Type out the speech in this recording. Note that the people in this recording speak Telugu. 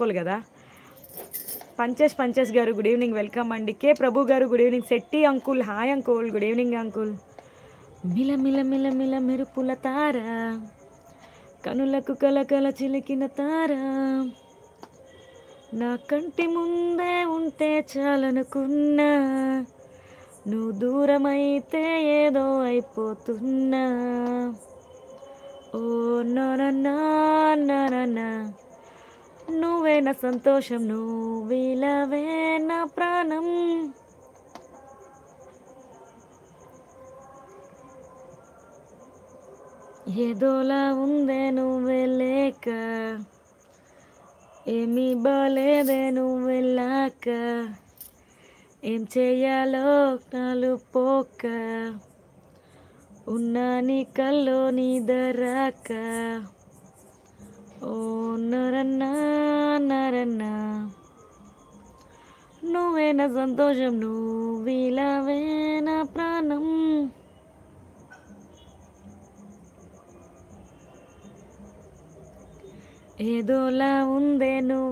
చేసుకోవాలి గదా! పంచేష్ గారు గుడ్ ఈవెనింగ్ వెల్కమ్ అండి. కే ప్రభు గారు good evening. Shetty uncle hi uncle good evening uncle. మిల మిల మిల మిల మెరుపుల తార కనులకు కలకల చిలికిన తార నా కంటి ముందే ఉంటే చాలనుకున్నా నువ్వు దూరమైతే ఏదో అయిపోతున్నా ఓ నరనా నరనా నువ్వే నా సంతోషం నువ్విలవే నా ప్రాణం ఏదోలా ఉందే నువ్వే లేక ఏమీ బాలేదే నువ్వెళ్ళాక ఏం చెయ్యాలో నాలు పోక ఉన్నా నీ కల్లో నీదరాక ఓ నరన్నా నరన్నా నువ్వే నా సంతోషం నువ్విలవే నా ప్రాణం ఏదోలా ఉందే నువ్వు